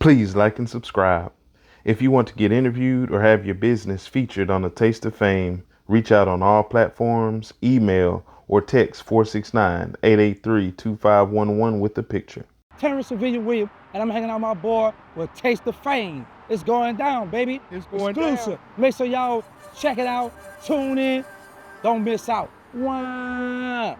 Please like and subscribe. If you want to get interviewed or have your business featured on A Taste of Fame, reach out on all platforms, email, or text 469-883-2511 with a picture. Terrance William, and I'm hanging out with my boy with Taste of Fame. It's going down, baby. It's going exclusive. down. Make sure y'all check it out, tune in, don't miss out. Wow.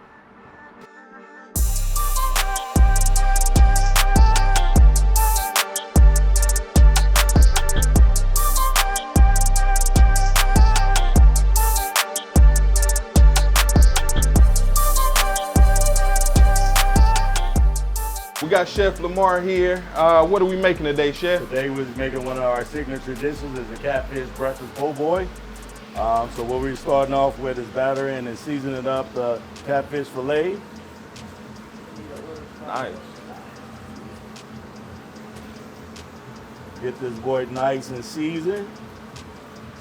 We got Chef Lamar here. What are we making today, Chef? Today we're making one of our signature dishes is a catfish breakfast po' boy. So what we're starting off with is battering and seasoning up the catfish fillet. Nice. Get this boy nice and seasoned.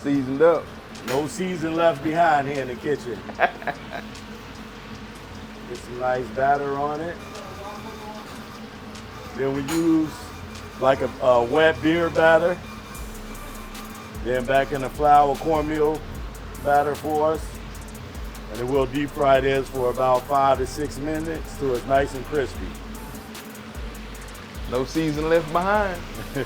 Seasoned up. No season left behind here in the kitchen. Get some nice batter on it. Then we use like a wet beer batter. Then back in the flour cornmeal batter for us. And then we'll deep fry this for about 5 to 6 minutes till it's nice and crispy. No season left behind. All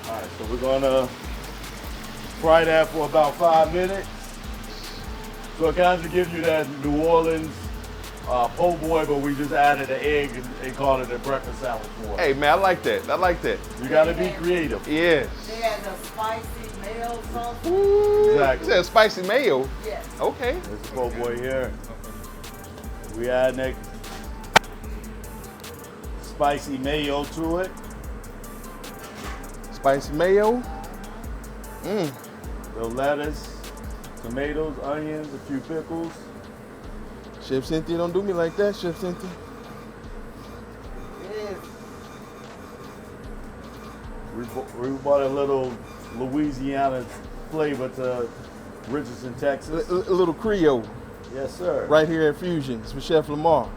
right, so we're gonna fry that for about 5 minutes. So it kind of gives you that New Orleans po' boy, but we just added an egg and called it a breakfast sandwich for it. Hey man, I like that. I like that. You gotta be creative. Yes. They had the spicy mayo sauce. Exactly. Is that spicy mayo? Yes. Okay. There's the po' boy here. We add that spicy mayo to it. Spicy mayo. The lettuce, tomatoes, onions, a few pickles. Chef Cynthia, don't do me like that, Chef Cynthia. It is. We brought a little Louisiana flavor to Richardson, Texas. A little Creole Yes, sir. right here at Fusions with Chef Lamar.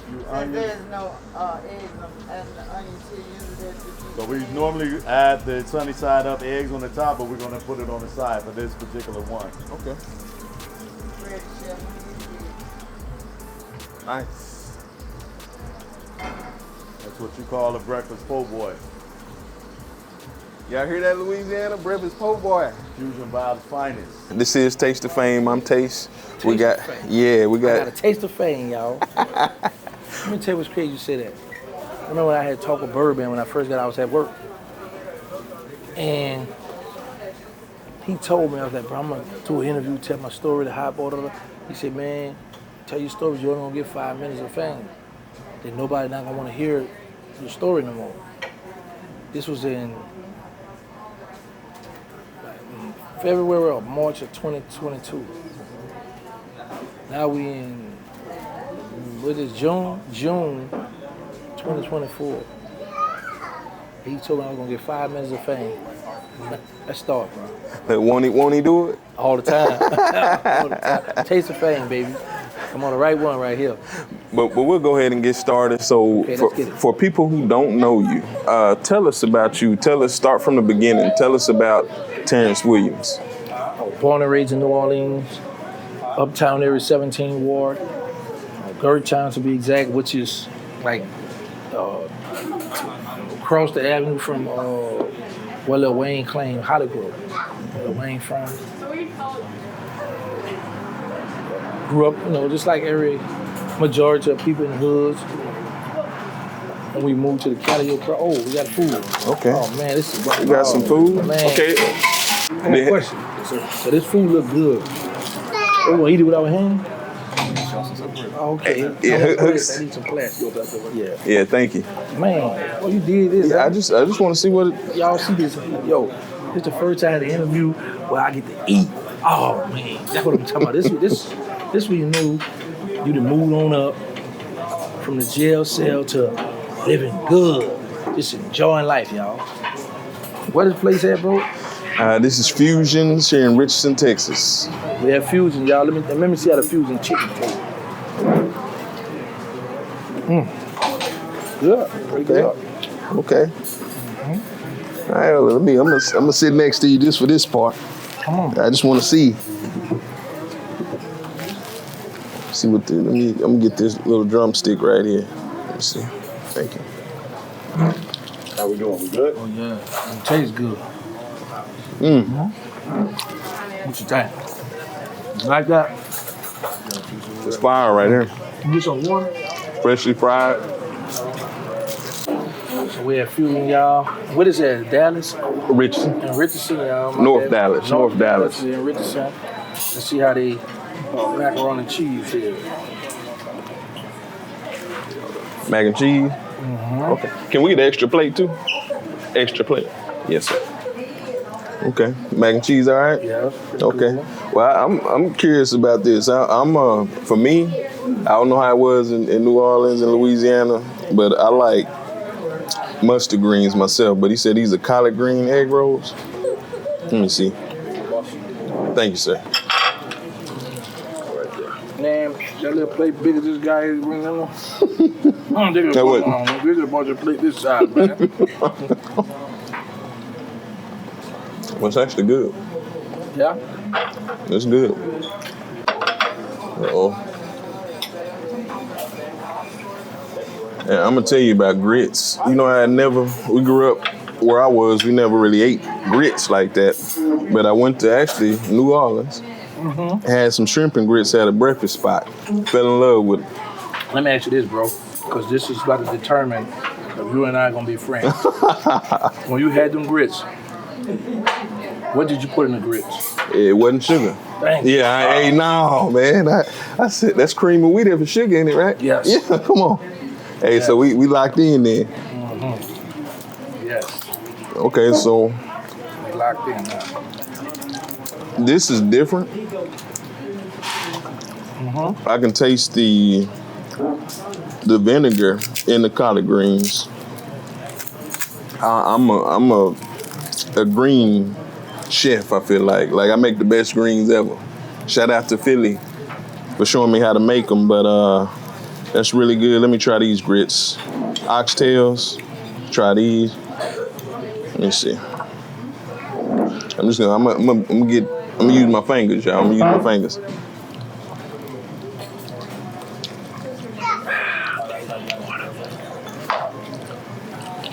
Few Since onions. there's no eggs, I'm adding the onions here. Usually that's So we normally add the sunny side up eggs on the top, but we're gonna put it on the side for this particular one. Okay. bread, chef. Nice. That's what you call a breakfast po' boy. Y'all hear that, Louisiana? Breakfast po' boy. Fusion Vibes finest. This is Taste of Fame. I'm Taste. We Taste got, of Fame. yeah, we I got a got. taste of fame, y'all. Let me tell you what's crazy you say that. I remember when I had talked with Birdman when I first got out, I was at work. And he told me, I was like, bro, I'm gonna do an interview, tell my story, the hot boy. He said, man, tell your stories, you only gonna get 5 minutes of fame. Then nobody not gonna wanna hear your story no more. This was in February or March of 2022. Now we in, what is June 2024. He told me I was gonna get 5 minutes of fame. Let's start, bro. Won't he do it? All the time. All the time. Taste of fame, baby. I'm on the right one right here. But we'll go ahead and get started. So Okay, let's get it. for people who don't know you, tell us about you. Start from the beginning. Tell us about Terrance Williams. I was born and raised in New Orleans, Uptown area, 17 Ward, Gertown to be exact, which is like across the avenue from where Lil Wayne claimed Hollywood. Lil Wayne from. Grew up, just like every majority of people in the hoods. And we moved to the Cali. Oh, we got food. Okay. Oh man, this is. You got some food? Man. Okay. I got a question. So this food look good. Oh, we eat it with our hand? Oh, okay. Yeah, I hooks. need some plastic. Yeah. Yeah, thank you. Man, oh, you did this. Yeah, huh? I just want to see what. Y'all see this? Yo, this the first time I had an interview where I get to eat. Oh man, that's what I'm talking about. This when you knew you done moved on up from the jail cell to living good, just enjoying life, y'all. Where this place at, bro? This is Fusions here in Richardson, Texas. We have Fusion, y'all. Let me see how the Fusion chicken tastes. Good. Pretty good. Okay. All right, well, I'm gonna sit next to you just for this part. Come on. I just want to see what I'm gonna get this little drumstick right here. Let me see. Thank you. How we doing? We good? Oh yeah. It tastes good. What you think? You like that? It's fire right here. You get some water? Freshly fried. So we're at Fusion, y'all. What is that? Dallas Richardson. and Richardson, y'all. North Dallas. North Dallas. and Richardson. Let's see how they macaroni and cheese here. Mac and cheese. Okay. Can we get an extra plate too? Extra plate. Yes, sir. Okay. Mac and cheese, all right? Yeah. Okay. Cool. Well, I'm curious about this. For me, I don't know how it was in New Orleans and Louisiana, but I like mustard greens myself. But he said these are collard green egg rolls. Let me see. Thank you, sir. Man, that little plate big as this guy is bringing on. This is a bunch of plate this size, man. Well, it's actually good. Yeah. It's good. Uh-oh. Yeah, I'm gonna tell you about grits. You know, we grew up where I was, we never really ate grits like that. But I went to actually New Orleans, had some shrimp and grits at a breakfast spot. Fell in love with it. Let me ask you this, bro, because this is about to determine if you and I are gonna be friends. When you had them grits, what did you put in the grits? It wasn't sugar. Dang. Yeah, hey, no, man. I said, that's cream of wheat, have sugar in it, right? Yes. Yeah, come on. Hey, Yes. so we locked in there. Yes. Okay, so We locked in now. this is different. I can taste the vinegar in the collard greens. I'm a green chef, I feel like. Like, I make the best greens ever. Shout out to Philly for showing me how to make them, but that's really good. Let me try these grits. Oxtails, try these. Let me see. I'm gonna use my fingers, y'all. I'm gonna use my fingers.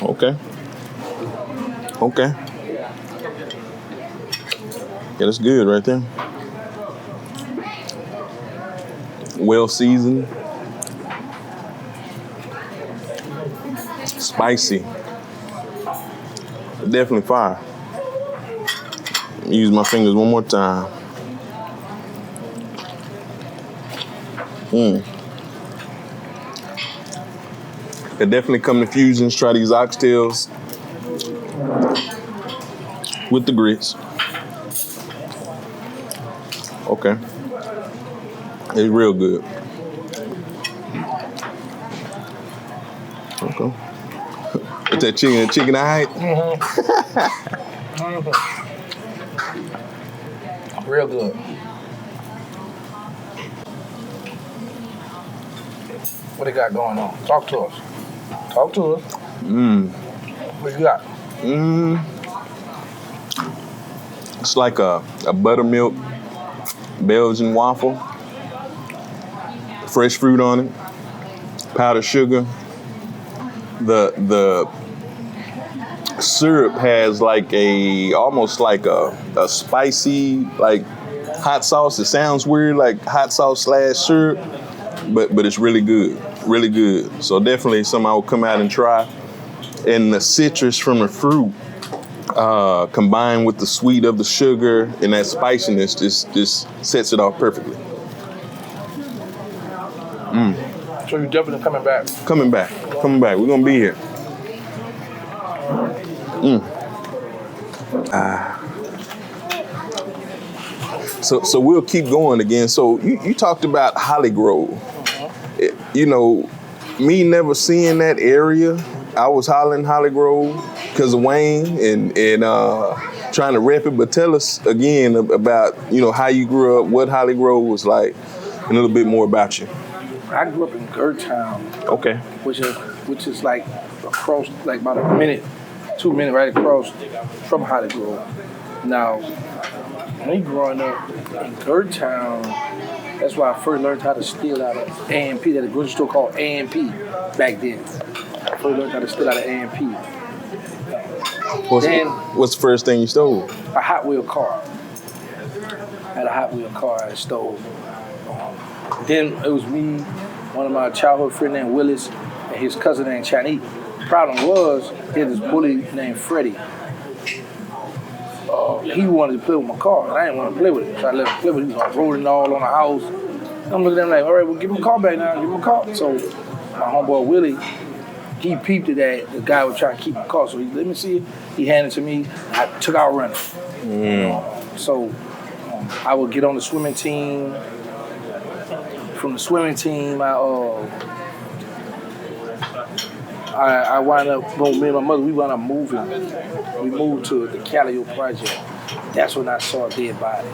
Okay. Yeah, that's good right there. Well seasoned. Spicy. Definitely fire. Use my fingers one more time. It definitely come to fusions. Try these oxtails with the grits. Okay. It's real good. Okay. What's that chicken? Chicken eye? Real good. What they got going on? Talk to us. Talk to us. What you got? It's like a buttermilk Belgian waffle. Fresh fruit on it. Powdered sugar. The syrup has like almost like a spicy, like hot sauce. It sounds weird, like hot sauce / syrup, but it's really good, really good. So definitely something I will come out and try. And the citrus from the fruit combined with the sweet of the sugar and that spiciness just sets it off perfectly. So you're definitely coming back. Coming back. We're gonna be here. So we'll keep going again. So you talked about Holly Grove. You know, me never seeing that area. I was hollering Holly Grove because of Wayne and trying to rep it. But tell us again about, you know, how you grew up, what Holly Grove was like, and a little bit more about you. I grew up in Town, Okay. which is like across, like about a minute, 2 minutes right across from Holly Grove. Now, me growing up in Town, that's why I first learned how to steal out of A&P. That a grocery store called A&P back then. I first learned how to steal out of A&P. What's the first thing you stole? A Hot Wheel car. I had a Hot Wheel car I stole. Then it was me, one of my childhood friends named Willis, and his cousin named Chinese. Problem was, he had this bully named Freddie. He wanted to play with my car, and I didn't want to play with it. So I let him play with it. He was rolling all on the house. I'm looking at him like, all right, well, give him a car back now. Give him a car. So my homeboy Willie, he peeped at that. The guy was trying to keep the car, so he let me see it. He handed it to me. I took out running. So I would get on the swimming team. From the swimming team, I wound up, me and my mother, we wound up moving. We moved to the Callio Project. That's when I saw a dead body.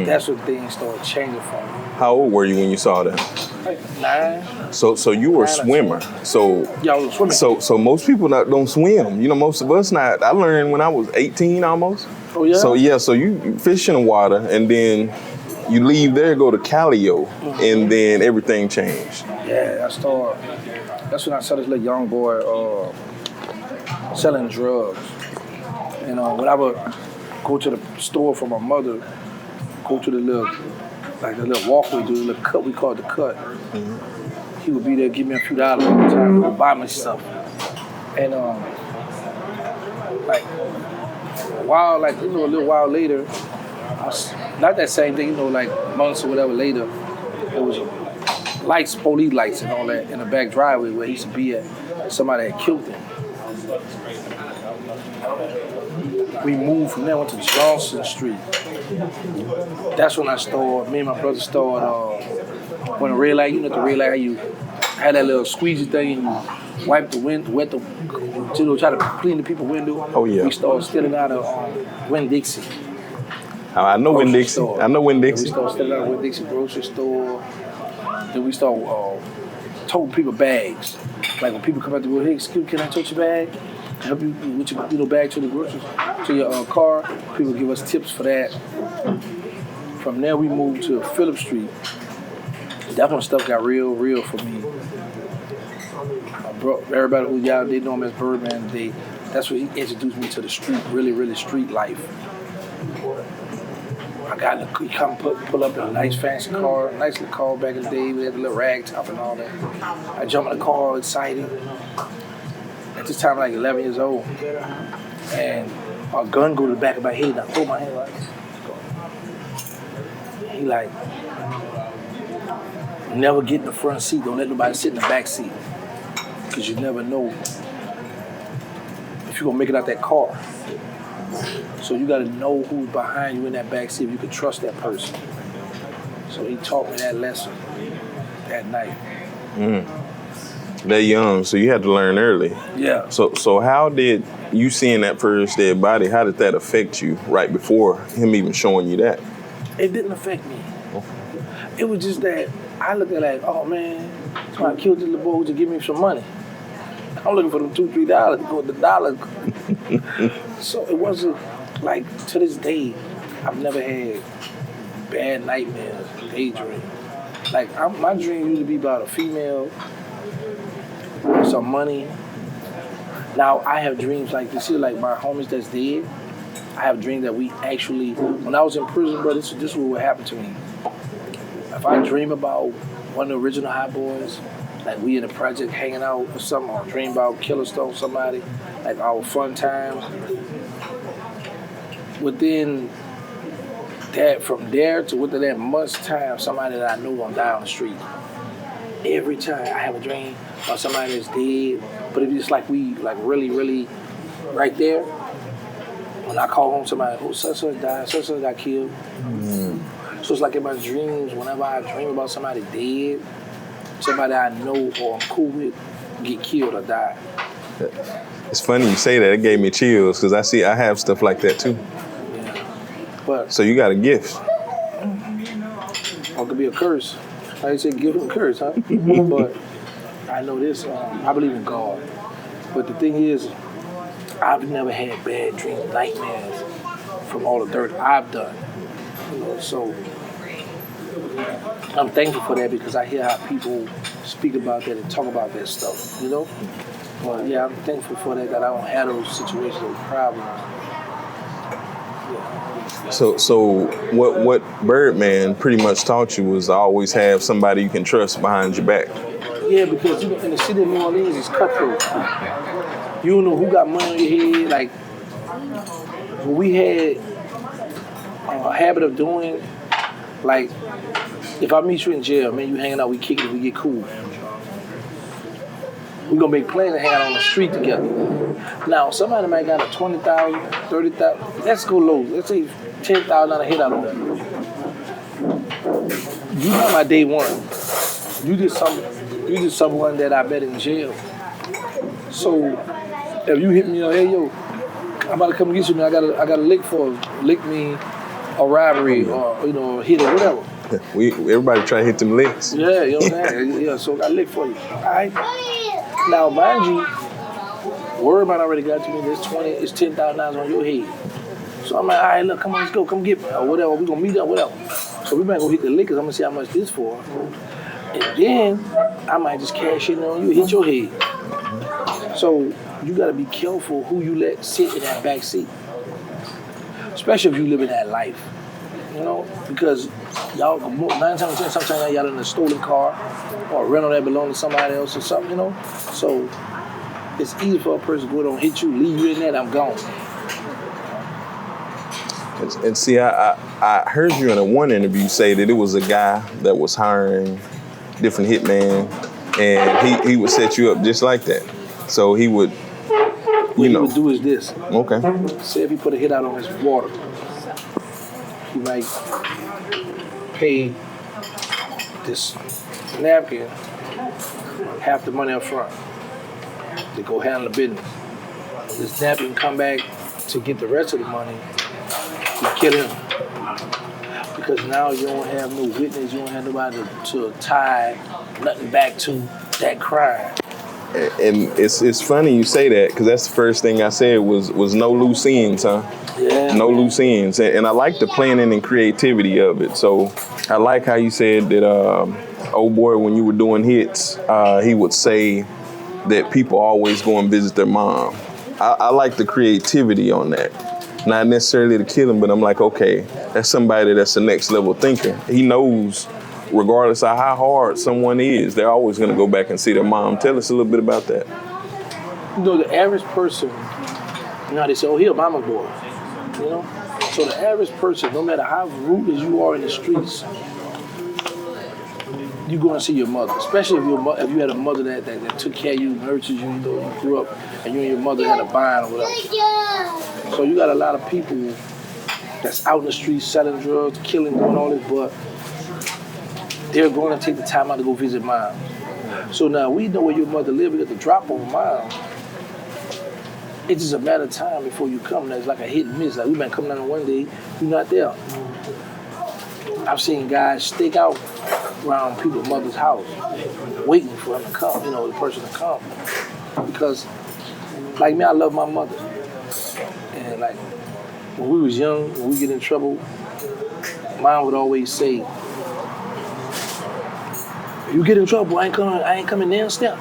That's when things started changing for me. How old were you when you saw that? Like 9. So you were a swimmer. So Yeah, I was a swimmer. so most people don't swim. You know, most of us not. I learned when I was 18 almost. Oh yeah? So you fish in the water and then you leave there, go to Callio, and then everything changed. Yeah, that's when I saw this little young boy selling drugs. And when I would go to the store for my mother, go to the little walkway, do the little cut, we call it the cut. He would be there, give me a few dollars all the time, to buy me stuff. And a little while later, not that same thing, like months or whatever later, there was lights, police lights and all that in the back driveway where he used to be at. Somebody had killed him. We moved from there, went to Johnson Street. That's when me and my brother started, when the red light, the red light, how you had that little squeegee thing and you wipe the window, try to clean the people's window. Oh yeah. We started stealing out of Winn-Dixie. I know Winn-Dixie. I know Winn-Dixie. We started stealing out of Winn-Dixie grocery store. Then we started toting people bags. Like when people come out the door, hey, excuse me, can I tote your bag? Help you with your bag to the groceries, to your car. People give us tips for that. From there, we moved to Phillip Street. That's when stuff got real for me. Everybody who y'all, they know him as Birdman. That's what he introduced me to the street, really street life. I got in he come pull up in a nice fancy car, nice little car back in the day. We had a little rag top and all that. I jump in the car all excited. At this time, like 11 years old. And a gun go to the back of my head and I throw my head like this. He like, never get in the front seat. Don't let nobody sit in the back seat. Because you never know if you're gonna make it out that car. So you gotta know who's behind you in that back seat, if you can trust that person. So he taught me that lesson that night. That young, so you had to learn early. Yeah. So how did you seeing that first dead body, how did that affect you right before him even showing you that? It didn't affect me. It was just that I looked at it like, oh man, somebody killed this little boy to give me some money. I'm looking for them $2, $3 to go with the dollar. So it wasn't like, to this day, I've never had bad nightmares, daydreams. Like my dream used to be about a female, some money. Now I have dreams like this. See, like my homies that's dead, I have dreams that we actually, when I was in prison, bro, this is what would happen to me. If I dream about one of the original Hot Boys, like we in the project hanging out or something, or dream about Killer Stone, somebody, like our fun times. Within that, from there to within that much time, somebody that I know gonna die on the street. Every time I have a dream about somebody that's dead, but it's just like we, like really right there. When I call home somebody, oh, such died, such got killed. So it's like in my dreams, whenever I dream about somebody dead, somebody I know or I'm cool with, get killed or die. It's funny you say that. It gave me chills because I have stuff like that too. Yeah. But so you got a gift. Or it could be a curse. I say give him curse, huh? But I know this. I believe in God. But the thing is, I've never had bad dreams, nightmares from all the dirt I've done. You know, so I'm thankful for that because I hear how people speak about that and talk about that stuff, you know? But yeah, I'm thankful for that I don't have those situations or problems. Yeah. So what Birdman pretty much taught you was to always have somebody you can trust behind your back. Yeah, because you know, in the city of New Orleans, it's cutthroat. You don't know who got money on your head. Like, what we had a habit of doing, like, if I meet you in jail, man, you hanging out, we kick it, we get cool. We gonna make plans to hang out on the street together. Now, somebody might got a 20,000, 30,000. Let's go low. Let's say $10,000 hit out on them. You not my day one. You just someone that I met in jail. So if you hit me, hey yo, I'm about to come get you, man. I got a lick me a robbery or a hit or whatever. Everybody try to hit them licks. Yeah, you know what I'm saying? Yeah, so I got a lick for you. All right. Now, mind you, word might already got to me. It's $10,000 on your head. So I'm like, all right, look, come on, let's go, come get me or whatever. We gonna meet up, whatever. So we might go hit the liquors. I'm gonna see how much this for, and then I might just cash in on you, hit your head. So you gotta be careful who you let sit in that back seat, especially if you live in that life. You know, because y'all 9 times out of 10, sometimes y'all in a stolen car or a rental that belong to somebody else or something. You know, so it's easy for a person to go and hit you, leave you in there, I'm gone. And see, I heard you in one interview say that it was a guy that was hiring different hitmen, and he would set you up just like that. So he would, What he would do is this. Okay. Say if he put a hit out on his water, he might pay this napkin half the money up front to go handle the business. This napkin come back to get the rest of the money, you kill him. Because now you don't have no witness, you don't have nobody to tie nothing back to that crime. And it's funny you say that because that's the first thing I said was no loose ends, huh? Yeah. No loose ends. And I like the planning and creativity of it. So I like how you said that, old boy, when you were doing hits, he would say that people always go and visit their mom. I like the creativity on that. Not necessarily to kill him, but I'm like, okay, that's somebody that's the next level thinker. He knows, regardless of how hard someone is, they're always gonna go back and see their mom. Tell us a little bit about that. You know, the average person, they say, oh, he a mama boy, you know? So the average person, no matter how ruthless you are in the streets, you're going to see your mother, especially if you had a mother that took care of you, nurtured you, you grew up, and you and your mother had a bond or whatever. So you got a lot of people that's out in the streets selling drugs, killing, doing all this, but they're going to take the time out to go visit mom. So now we know where your mother lives. We got to drop on mom. It's just a matter of time before you come. It's like a hit and miss. Like we might come down one day, you're not there. I've seen guys stake out around people's mother's house, waiting for them to come, the person to come. Because, like me, I love my mother. And like, when we was young, when we get in trouble, mom would always say, you get in trouble, I ain't coming downstairs.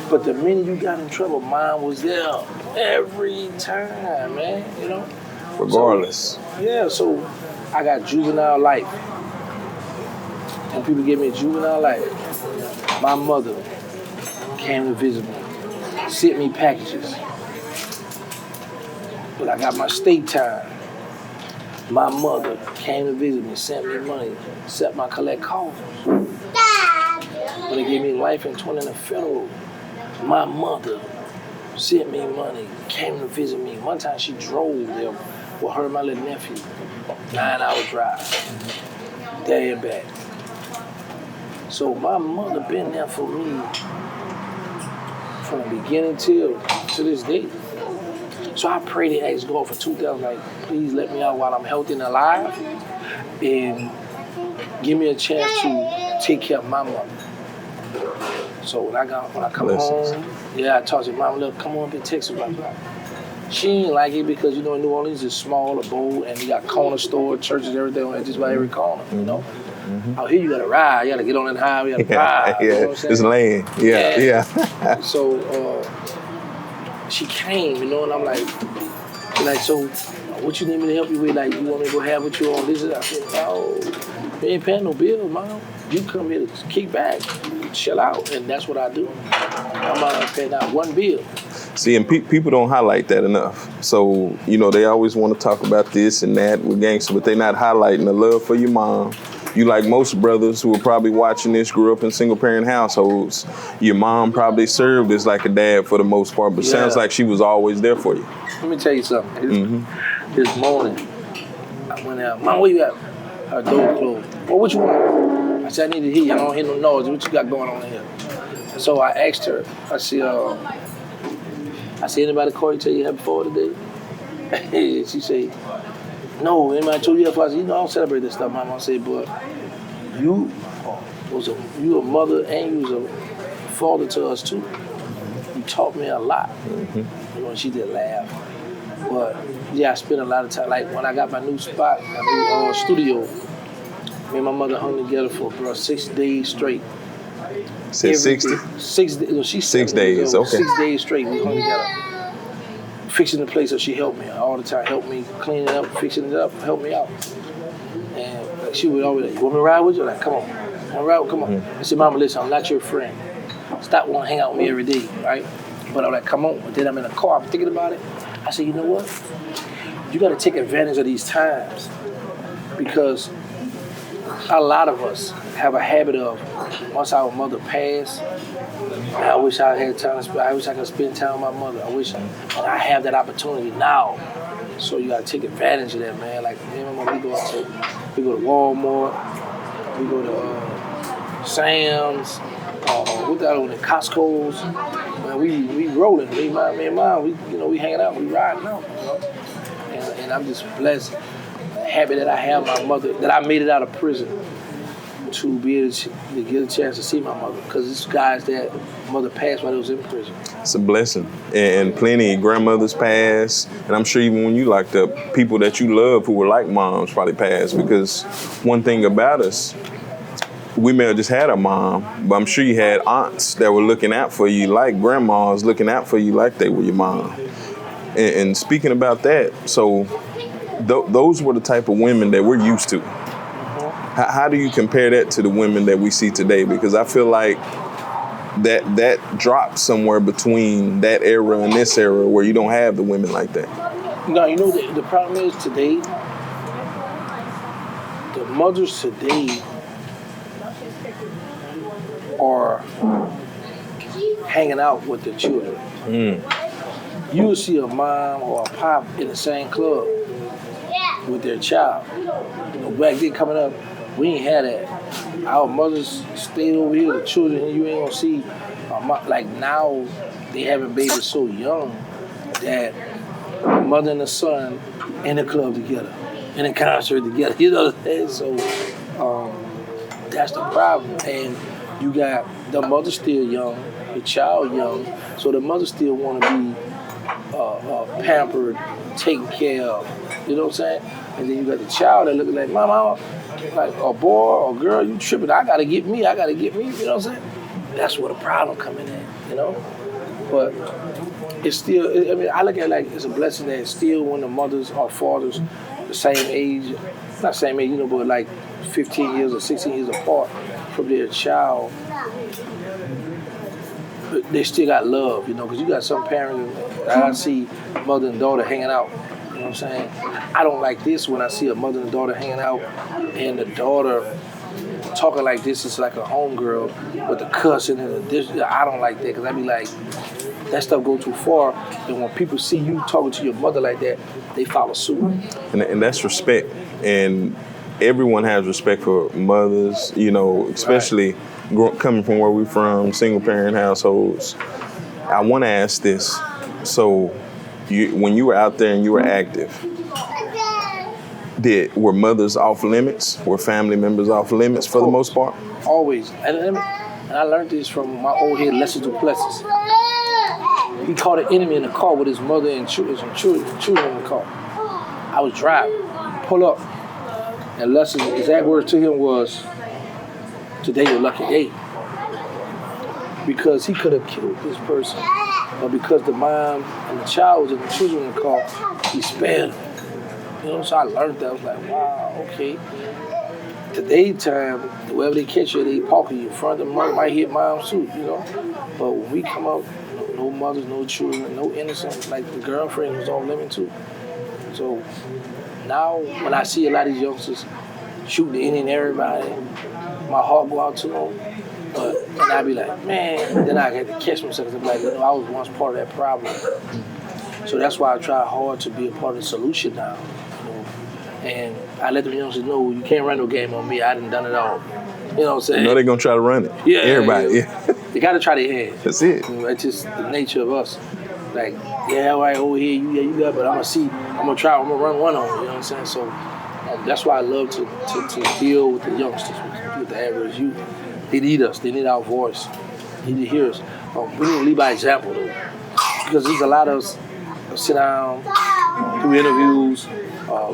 But the minute you got in trouble, mom was there every time, man, Regardless. So I got juvenile life. And people give me juvenile life. My mother came to visit me, sent me packages. But I got my state time. My mother came to visit me, sent me money, set my collect calls. When they gave me life in 20 in the federal, my mother sent me money, came to visit me. One time she drove there with her and my little nephew, 9-hour drive, there and back. So my mother been there for me from the beginning to this day. So I pray to ask God for 2,000, like, please let me out while I'm healthy and alive. And give me a chance to take care of my mother. So when I come home, I talk to mom, look, come on up and text her. She ain't like it because, New Orleans is small, a bowl, and you got corner store, churches, everything on just about every corner, Mm-hmm. Out here you gotta ride, you gotta get on that highway, you gotta ride. You know what I'm saying? It's land. Yeah. So she came, and I'm like, so what you need me to help you with? Like, you want me to go have with you on this? I said, oh, you ain't paying no bill, mom. You come here to kick back, chill out, and that's what I do. I'm not paying out one bill. See, and people don't highlight that enough. So, they always want to talk about this and that with Gangsta, but they're not highlighting the love for your mom. You, like most brothers who are probably watching this, grew up in single-parent households. Your mom probably served as like a dad for the most part, but sounds like she was always there for you. Let me tell you something. This morning, I went out. Mom, where you at? Her door closed. Well, what you want? I said, I need to hear you. I don't hear no noise. What you got going on in here? So I asked her, I said, anybody call you tell you happy 4th today? She said, no, anybody told you happy 4th? I said, I don't celebrate this stuff, Mom. I said, but you a mother and you was a father to us too. You taught me a lot. And she did laugh. But I spent a lot of time, like when I got my new spot, my new studio, me and my mother hung together for 6 days straight. Said 60? 6 days. No, she's 6 days, okay. 6 days straight we hung together. Fixing the place, so she helped me all the time, helped me clean it up, fixing it up, help me out. And she would always like, you want me to ride with you? Like, come on. You want to ride? Come on. I said, Mama, listen, I'm not your friend. Stop wanting to hang out with me every day, right? But I'm like, come on. But then I'm in the car, I'm thinking about it. I said, you know what? You got to take advantage of these times because a lot of us have a habit of, once our mother passed, I wish I had time to spend, I wish I could spend time with my mother. I wish I have that opportunity now. So you got to take advantage of that, man. Like, me and my mom, we go to Walmart, we go to Sam's, what the other one, Costco's. Man, we rolling. Me and mom, we hanging out, we riding out, And I'm just blessed, happy that I have my mother, that I made it out of prison to be able to get a chance to see my mother. Because it's guys that mother passed while they was in prison. It's a blessing. And plenty of grandmothers passed. And I'm sure even when you locked up, people that you love who were like moms probably passed. Because one thing about us, we may have just had a mom, but I'm sure you had aunts that were looking out for you like grandmas looking out for you like they were your mom. And speaking about that, so those were the type of women that we're used to. How do you compare that to the women that we see today? Because I feel like that drops somewhere between that era and this era where you don't have the women like that. No, the problem is today, the mothers today are hanging out with their children. You will see a mom or a pop in the same club with their child. Back then coming up, we ain't had that. Our mothers stayed over here, the children, you ain't gonna see. Like now, they having babies so young that the mother and the son in the club together, in a concert together. You know what I'm saying? So that's the problem. And you got the mother still young, the child young, so the mother still want to be pampered, taken care of. You know what I'm saying? And then you got the child that looking like, mama, like a boy or girl, you tripping. I gotta get me. You know what I'm saying? That's where the problem coming in, But it's still, I look at it like it's a blessing that still when the mothers or fathers the same age, not same age, but like 15 years or 16 years apart from their child, but they still got love, because you got some parents that I see mother and daughter hanging out. You know what I'm saying? I don't like this when I see a mother and daughter hanging out and the daughter talking like this is like a homegirl with the cussing and the dish. I don't like that because I be like, that stuff go too far. And when people see you talking to your mother like that, they follow suit. And that's respect. And everyone has respect for mothers, especially coming from where we're from, single parent households. I want to ask this. So when you were out there and you were active, were mothers off limits? Were family members off limits for the most part? Always. And I learned this from my old head, Lester Duplessis. He caught an enemy in the car with his mother and children in the car. I was driving, pull up, and Lester's exact words to him was, "Today your lucky day." Because he could have killed this person, but because the mom and the child was in the children in the car, he spared them. You know, so I learned that. I was like, wow, okay. Today time, wherever they catch you, they parking you in front of the mother, might hit mom too, you know. But when we come out, no mothers, no children, no innocent, like the girlfriend was on limit too. So now when I see a lot of these youngsters shooting any and everybody, my heart go out to them. And I be like, man, then I had to catch myself because I'm like, I was once part of that problem. So that's why I try hard to be a part of the solution now. You know? And I let them youngsters know, you can't run no game on me. I done it all. You know what I'm saying? You know they're going to try to run it. Yeah. Everybody. Yeah. They got to try their hand. That's it. You know, that's just the nature of us. Like, yeah, all right, over here, you got, but I'm going to try, I'm going to run one on you. You know what I'm saying? So that's why I love to deal with the youngsters, with the average youth. They need us. They need our voice. They need to hear us. We need to lead by example, though. Because there's a lot of us sit down, do interviews,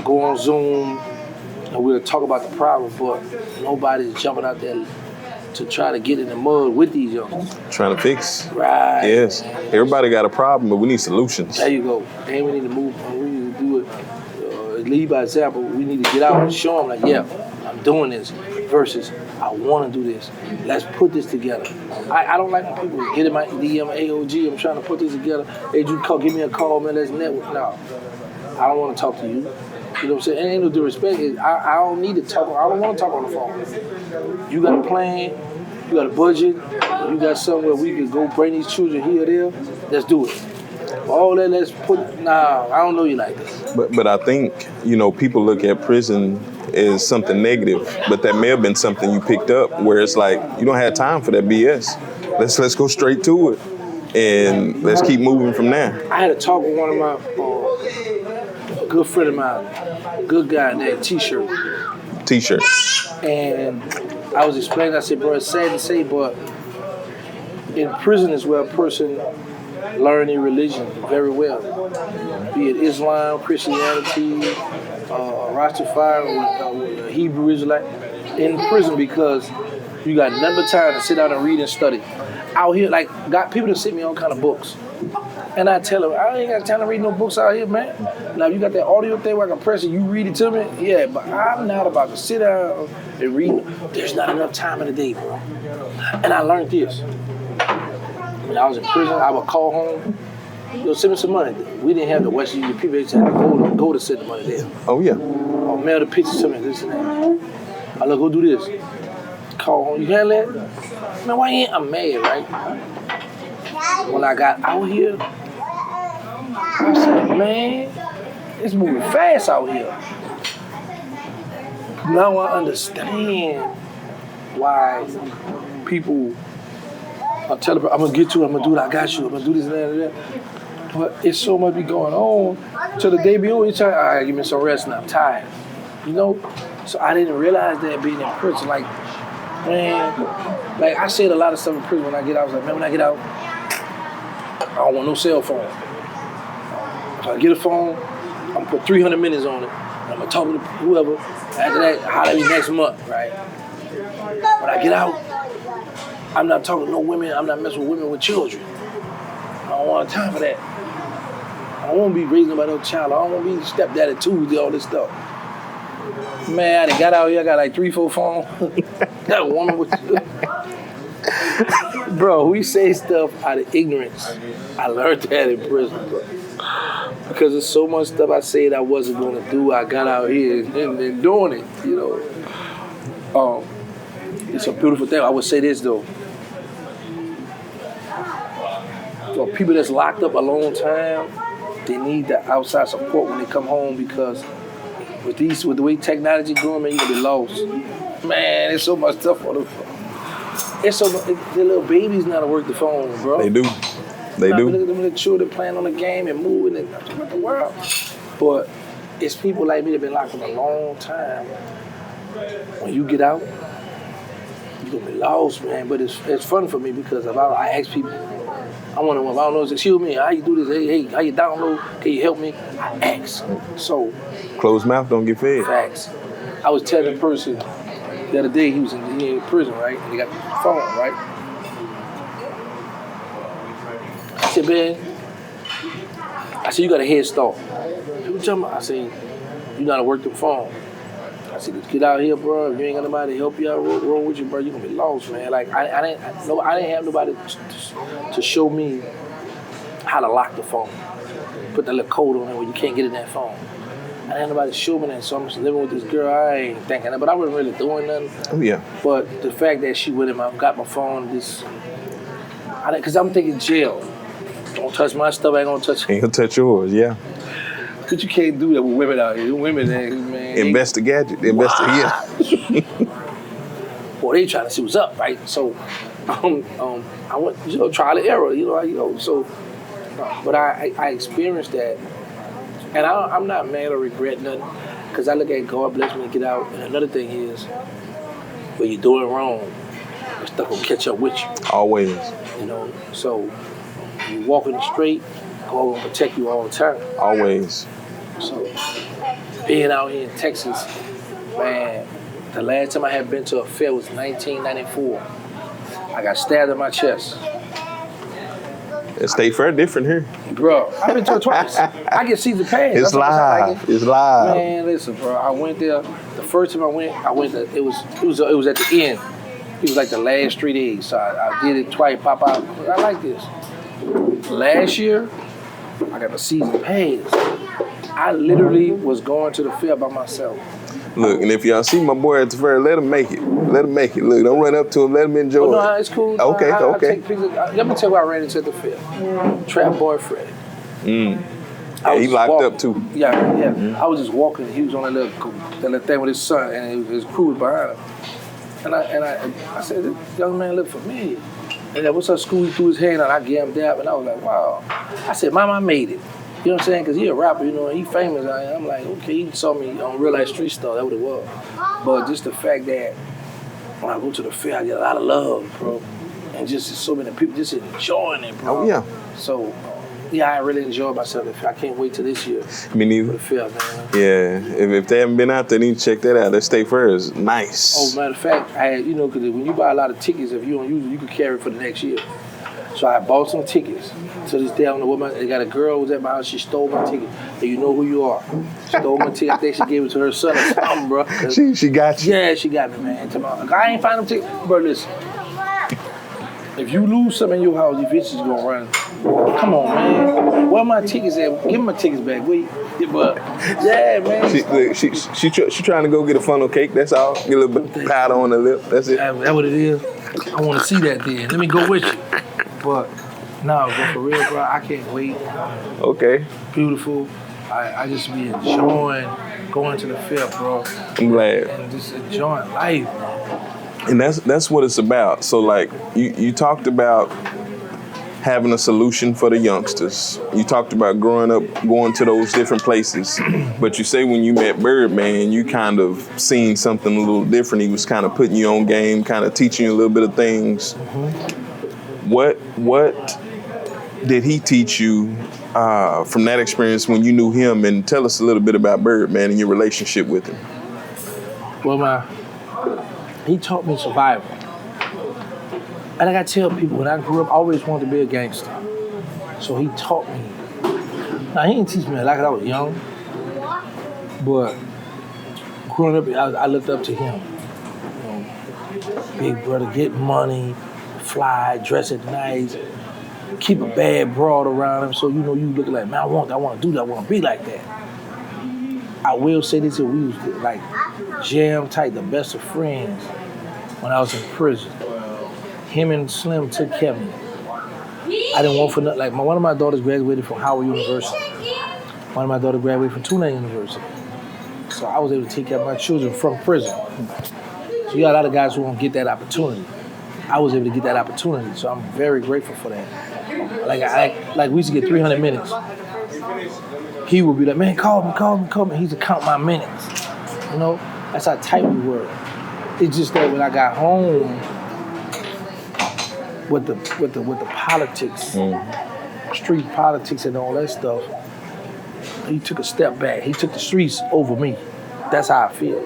go on Zoom, and we'll talk about the problem, but nobody's jumping out there to try to get in the mud with these youngsters. Trying to fix. Right. Yes. Everybody got a problem, but we need solutions. There you go. And we need to move. We need to do it. Lead by example. We need to get out and show them, like, yeah, I'm doing this. Versus, I want to do this. Let's put this together. I don't like when people get in my DM, AOG, I'm trying to put this together. Hey, give me a call, man, let's network. No, I don't want to talk to you. You know what I'm saying? And ain't no disrespect. I don't need to talk. I don't want to talk on the phone. You got a plan, you got a budget, you got somewhere we could go bring these children here or there, let's do it. All that, I don't know you like this. But I think, people look at prison as something negative, but that may have been something you picked up where it's like, you don't have time for that BS. Let's go straight to it and let's keep moving from there. I had a talk with one of my good friend of mine, good guy named T-Shirt. And I was explaining, I said, bro, it's sad to say, but in prison is where a person learn their religion very well, be it Islam, Christianity, Rastafari, Hebrew Israelite, in prison because you got nothing but time to sit down and read and study. Out here, got people that send me all kind of books. And I tell them, I ain't got time to read no books out here, man. Now, you got that audio thing where I can press it, you read it to me? Yeah, but I'm not about to sit down and read. There's not enough time in the day, bro. And I learned this. When I was in prison, I would call home, send me some money. We didn't have the West Union people, they just had to go to send the money there. Oh, yeah. Or mail the pictures to me, this and that. I look, go do this. Call home, you handle that? Man, why ain't I'm mad, right? When I got out here, I said, man, it's moving fast out here. Now I understand why people are telling me, I'm gonna get you, I'm gonna do it, I got you, I'm gonna do this and that and that. But it's so much be going on till the day be over. You're trying, all right, give me some rest now, I'm tired. So I didn't realize that being in prison, I said a lot of stuff in prison when I get out. I was like, man, when I get out, I don't want no cell phone. If I get a phone, I'm gonna put 300 minutes on it. I'm gonna talk to whoever. After that, holler at me next month, right? When I get out, I'm not talking to no women. I'm not messing with women with children. I don't want time for that. I don't want to be raising by no child. I don't want to be stepdaddy too, do all this stuff. Man, I done got out here. I got like 3-4 phones. Got a woman with Bro, we say stuff out of ignorance. I learned that in prison, bro. Because there's so much stuff I said I wasn't going to do. I got out here and doing it, It's a beautiful thing. I would say this, though. For people that's locked up a long time, they need the outside support when they come home because with the way technology going, man, you gonna be lost. Man, there's so much stuff on the phone. The little babies know how to work the phone, bro. They do. They do. Look at them little children playing on the game and moving and about the world. But it's people like me that been locked up a long time. When you get out, you're gonna be lost, man. But it's fun for me because I ask people, I want to, if I don't know, excuse me, how you do this? Hey, how you download? Can you help me? I ask. So Closed mouth don't get fed. facts. I was telling a person the other day, he was in prison, right? And he got the phone, right? I said, man, you got a head start. People tell me, I said, you know how to work the phone. I said, get out here, bro. If you ain't got nobody to help you out, roll with you, bro, you're gonna be lost, man. Like I didn't have nobody to show me how to lock the phone. Put that little code on it where you can't get in that phone. I didn't have nobody to show me that, so I'm just living with this girl. I ain't thinking that, but I wasn't really doing nothing. Oh yeah. But the fact that she went in got my phone, because I'm thinking jail. Don't touch my stuff, I ain't gonna touch it. Ain't gonna touch yours, yeah. But you can't do that with women out here. Women, man. Invest the gadget. Yeah. Well, they trying to see what's up, right? So, I went, trial and error, so. But I experienced that, and I'm not mad or regret nothing, because I look at God bless me to get out. And another thing is, when you're doing wrong, the stuff will catch up with you. Always. So you walk in the straight, God will protect you all the time. Always. So, being out here in Texas, man, the last time I had been to a fair was 1994. I got stabbed in my chest. State Fair different here. Bro, I've been to it twice. I get season pass. It's live. It's live. Man, listen, bro. I went there. The first time I went it was at the end. It was like the last 3 days. So I did it twice, pop out. I like this. Last year, I got the season pass. I literally was going to the fair by myself. Look, and if y'all see my boy at the fair, let him make it. Let him make it. Look, don't run up to him. Let him enjoy it. No, it's cool. Okay, I okay. take pictures. Let me tell you where I ran into at the fair. Trap Boy Freddy. Yeah, he locked up too. Yeah. I was just walking. He was on that little thing with his son, and his crew was behind him. And I said, this young man look familiar. And then what's up, school? He threw his hand out. I gave him dab, and I was like, wow. I said, Mom, I made it. You know what I'm saying? Because he a rapper, he famous. I'm like, okay, he saw me on Real Life Street Star. That's what it was. But just the fact that when I go to the fair, I get a lot of love, bro. And just so many people just enjoying it, bro. Oh, yeah. So, I really enjoy myself. I can't wait till this year. Me neither. For the fair, man. Yeah. If they haven't been out there, they need to check that out. That State Fair is nice. Oh, matter of fact, because when you buy a lot of tickets, if you don't use it, you can carry it for the next year. So I bought some tickets. To this day, I don't know what they got a girl who was at my house. She stole my ticket. And you know who you are. Stole my ticket. I think she gave it to her son or something, bro. She got you. Yeah, she got me, man. I ain't find them tickets. Bro, listen. If you lose something in your house, these bitches gonna run. Come on, man. Where my tickets at? Give me my tickets back. Wait. But, yeah, man. She trying to go get a funnel cake. That's all. Get a little bit powder on the lip. That's it. That's what it is. I want to see that then. Let me go with you. But for real, bro, I can't wait. Okay. Beautiful. I just be enjoying going to the fair, bro. I'm glad. And just enjoying life, man. And that's what it's about. So like you talked about having a solution for the youngsters. You talked about growing up, going to those different places. But you say when you met Birdman, you kind of seen something a little different. He was kind of putting you on game, kind of teaching you a little bit of things. What did he teach you from that experience when you knew him? And tell us a little bit about Birdman and your relationship with him. Well, he taught me survival. And I gotta tell people, when I grew up, I always wanted to be a gangster. So he taught me. Now, he didn't teach me a lot because I was young. But growing up, I looked up to him. Big brother, get money, fly, dress it nice, keep a bad broad around him. So, you looking like, man, I want to do that, I want to be like that. I will say this, we was like jam tight, the best of friends when I was in prison. Him and Slim took care of me. I didn't want for nothing. Like one of my daughters graduated from Howard University. One of my daughters graduated from Tulane University. So I was able to take care of my children from prison. So you got a lot of guys who won't get that opportunity. I was able to get that opportunity, so I'm very grateful for that. Like we used to get 300 minutes. he would be like, man, call me. He'd count my minutes. You know, that's how tight we were. It's just that when I got home with the politics, street politics and all that stuff, he took a step back. He took the streets over me. That's how I feel.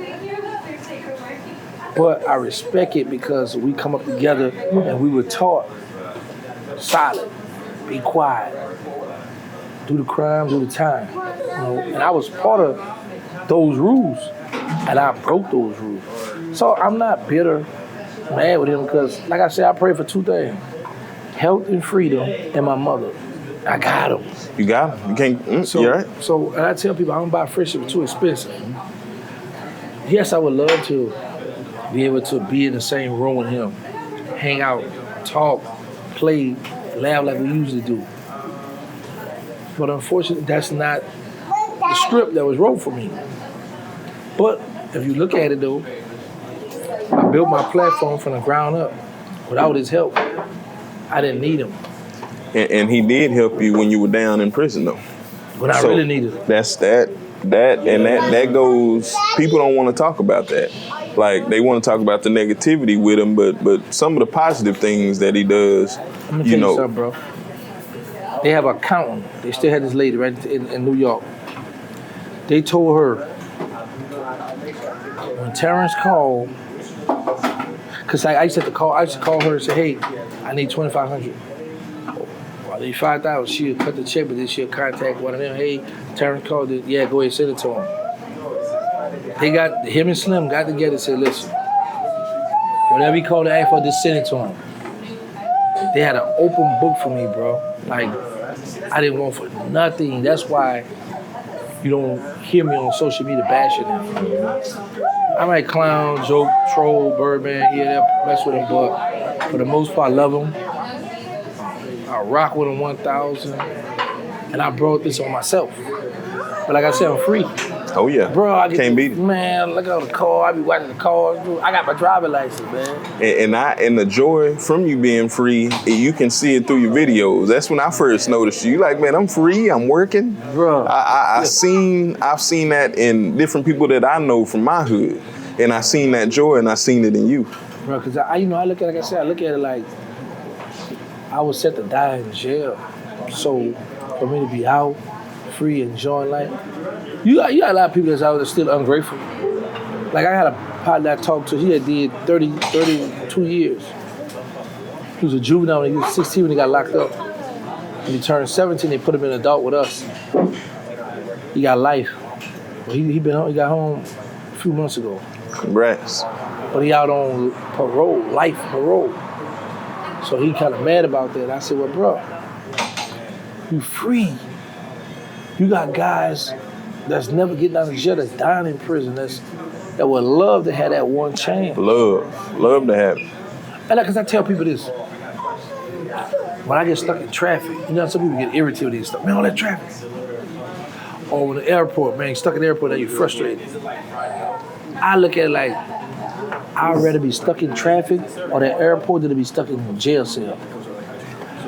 But I respect it because we come up together and we were taught solid, be quiet, do the crime, do the time. You know? And I was part of those rules, and I broke those rules. So I'm not bitter, mad with him because, like I said, I pray for two things: health and freedom, and my mother. I got them. You got him. You can't. So, you right? So, and I tell people I don't buy friendship; it's too expensive. Yes, I would love to be able to be in the same room with him, hang out, talk, play, laugh like we usually do. But unfortunately, that's not the script that was wrote for me. But if you look at it though, I built my platform from the ground up. Without his help, I didn't need him. And he did help you when you were down in prison though. When I really needed him. That's that goes. People don't want to talk about that. Like they want to talk about the negativity with him, but some of the positive things that he does, Let me tell you something, bro. They have an accountant. They still had this lady right in New York. They told her when Terrance called, because I used to call her and say, hey, I need $2,500. I need $5,000. She'll cut the check, but then she'll contact one of them. Hey, Terrance called it. Yeah, go ahead and send it to him. Him and Slim got together and said, listen, whatever he called to ask for, just send it to him. They had an open book for me, bro. Like, I didn't want for nothing. That's why you don't hear me on social media bashing them. I might clown, joke, troll, Birdman, they'll mess with him, but for the most part, I love him. I rock with him 1,000, and I brought this on myself. But like I said, I'm free. Oh yeah, bro, I can't beat it. Man, look at the car. I be watching the cars. I got my driver's license, man. And the joy from you being free, you can see it through your videos. That's when I first noticed you. You like, man, I'm free. I'm working. Bro, I've seen that in different people that I know from my hood, and I seen that joy, and I seen it in you. Bro, because I look at it, like I said, I look at it like I was set to die in jail. So for me to be out, free, enjoying life. You got a lot of people that's out there still ungrateful. Like I had a partner I talked to, he had did 32 years. He was a juvenile when he was 16 when he got locked up. When he turned 17, they put him in adult with us. He got life. Well, he got home a few months ago. Congrats. But he out on parole, life parole. So he kind of mad about that. I said, well, bro, you free. You got guys that's never getting out of jail, that's dying in prison, that would love to have that one chance. Love to have it. And because I tell people this, when I get stuck in traffic, you know, some people get irritated with this stuff. Man, all that traffic. Or in the airport, man, you're stuck in the airport and you're frustrated. I look at it like, I'd rather be stuck in traffic or the airport than to be stuck in a jail cell.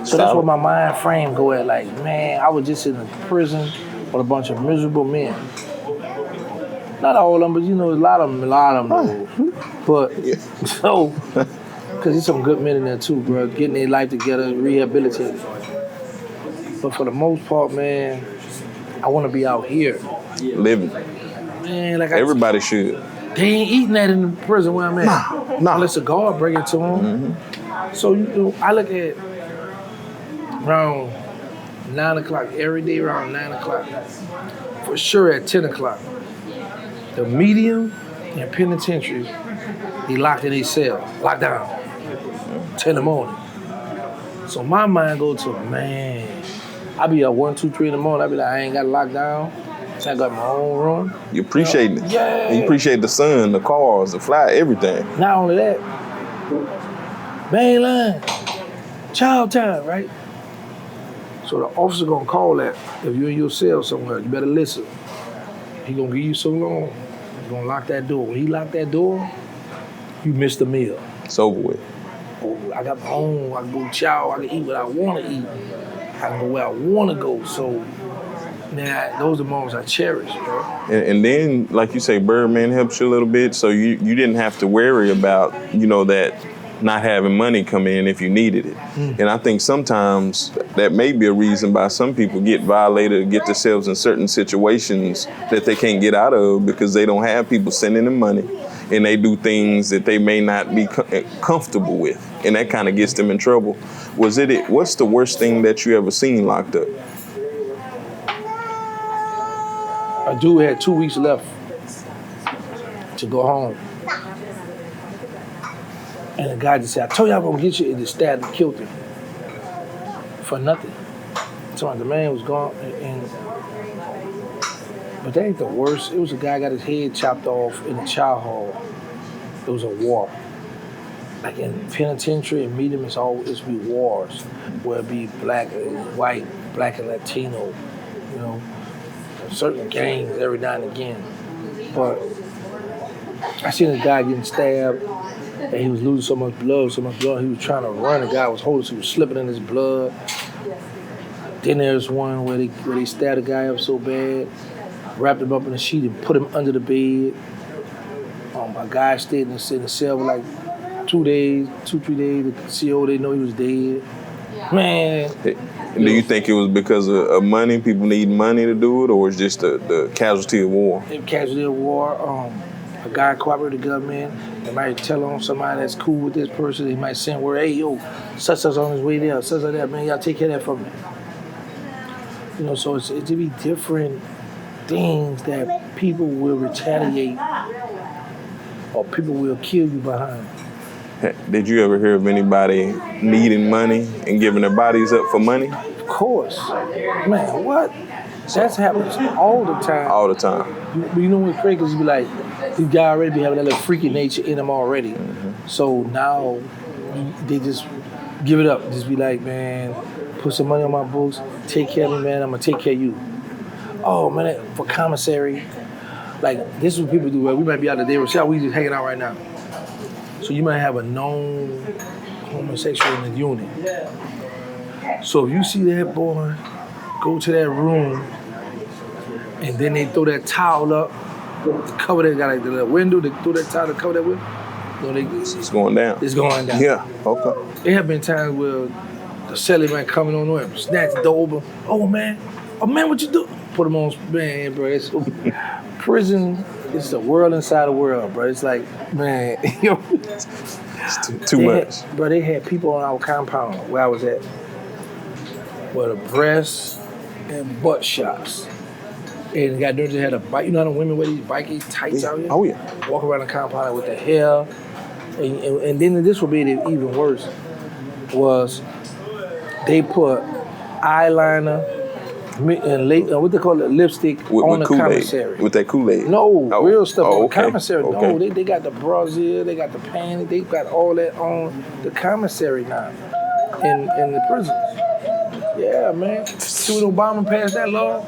So that's what my mind frame go at. Like, man, I was just in a prison with a bunch of miserable men. Not all of them, but you know, a lot of them though. But, so, because there's some good men in there too, bro, getting their life together, rehabilitating. But for the most part, man, I want to be out here. Living. Man, like everybody should. They ain't eating that in the prison where I'm at. Nah. Unless a guard bring it to them. Mm-hmm. So, you know, I look at around 9 o'clock, every day around 9 o'clock. For sure at 10 o'clock. The medium and penitentiary, they locked in their cell, locked down, 10 in the morning. So my mind goes to, man, I be up 1, 2, 3 in the morning, I be like, I ain't got locked down. I got my own room. You appreciate it. Yeah. You appreciate the sun, the cars, the fly, everything. Not only that, main line, child time, right? So the officer gonna call that if you're in your cell somewhere. You better listen. He gonna give you so long. He's gonna lock that door. When he lock that door, you missed the meal. It's over with. Oh, I got my own. I can go chow. I can eat what I want to eat. I can go where I want to go. So Now, those are the moments I cherish, bro. And then, like you say, Birdman helps you a little bit, so you didn't have to worry about, that not having money come in if you needed it. And I think sometimes that may be a reason why some people get violated or get themselves in certain situations that they can't get out of because they don't have people sending them money and they do things that they may not be comfortable with. And that kind of gets them in trouble. What's the worst thing that you ever seen locked up? A dude had 2 weeks left to go home. And the guy just said, I told you I'm gonna get you, and just stabbed and killed him. For nothing. So the man was gone, but that ain't the worst. It was a guy got his head chopped off in a chow hall. It was a war. Like in penitentiary and medium, it's be wars, where it be black and white, black and Latino, certain gangs every now and again. But I seen a guy getting stabbed, and he was losing so much blood, he was trying to run. The guy was holding, so he was slipping in his blood. Then there's one where they stabbed a guy up so bad, wrapped him up in a sheet and put him under the bed. A guy stayed in the cell for like 2 days, 2-3 days. The CO, they know he was dead. Man. Do you think it was because of money, people need money to do it, or it's just the casualty of war? Casualty of war. A guy cooperated with the government. They might tell on somebody that's cool with this person. They might send word, hey, yo, such on his way there, such like that, man, y'all take care of that for me. So it's to be different things that people will retaliate or people will kill you behind. Did you ever hear of anybody needing money and giving their bodies up for money? Of course. Man, what? That happens all the time. All the time. You know what's crazy? Because you be like, these guys already be having that little freaky nature in them already. Mm-hmm. So now they just give it up. Just be like, man, put some money on my books, take care of me, man, I'm going to take care of you. Oh, man, for commissary, like, this is what people do. Right? We might be out of there. We just hanging out right now. So you might have a known homosexual in the unit. So if you see that boy go to that room and then they throw that towel up, cover that, got like the window, they throw that towel to cover that window. It's going down. It's going down. Yeah, okay. There have been times where the celly man coming on there, snatch the door open. Oh man, what you do? Put him on, man, bro. It's prison. It's the world inside the world, bro. It's like, man, it's too much. Bro, they had people on our compound where I was at, with the breast and butt shots. And the guy during had a bike. You know how the women wear these bikies tights out here? Oh yeah. Walk around the compound with the hair. And then this would be even worse, was they put eyeliner and what they call it, lipstick on the commissary. With that Kool-Aid? No, real stuff on the okay. commissary. Okay. No, they got the brassiere, they got the panty, they got all that on the commissary now in the prisons. Yeah, man. See when Obama passed that law,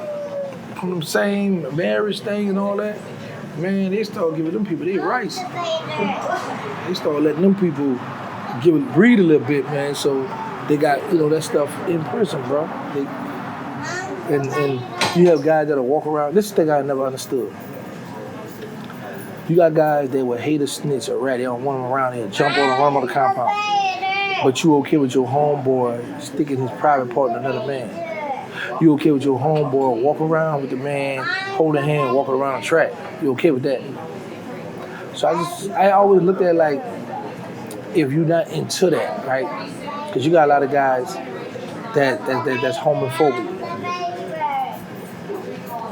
from them same marriage thing and all that, man, they start giving them people their rights. They start letting them people breathe a little bit, man. So they got, that stuff in prison, bro. And you have guys that'll walk around. This is the thing I never understood. You got guys that would hate a snitch or rat. They don't want them around here, jump on and run on the compound. But you okay with your homeboy sticking his private part in another man. You okay with your homeboy walking around with the man, holding hand, walking around the track. You okay with that? So I always looked at it like, if you're not into that, right? Because you got a lot of guys that's homophobic.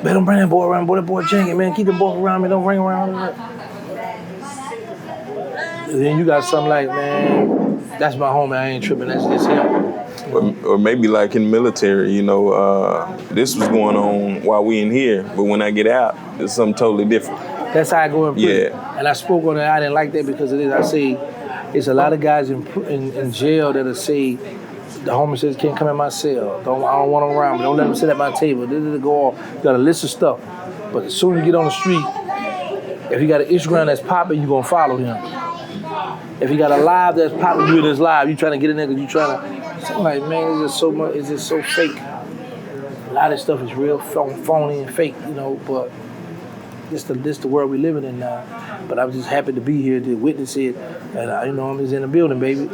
Man, don't bring that boy around, boy. That boy janging, man. Keep the boy around me. Don't bring around me. And then you got something like, man, that's my homie. I ain't tripping. That's just him. Or maybe like in the military, this was going on while we in here, but when I get out, it's something totally different. That's how I go in prison. Yeah. And I spoke on it. I didn't like that because of this. I say, it's a lot of guys in jail that'll say, the homie can't come in my cell. I don't want him around me. Don't let him sit at my table. This go off. You got a list of stuff. But as soon as you get on the street, if he got an Instagram that's popping, you gonna follow him. If he got a live that's popping, you in his live, you trying to get a nigga, you trying to. So I'm like, man, it's just so much. It's just so fake. lot of stuff is real phony and fake, you know, but this the world we living in now. But I was just happy to be here to witness it, and you know, I'm just in the building, baby.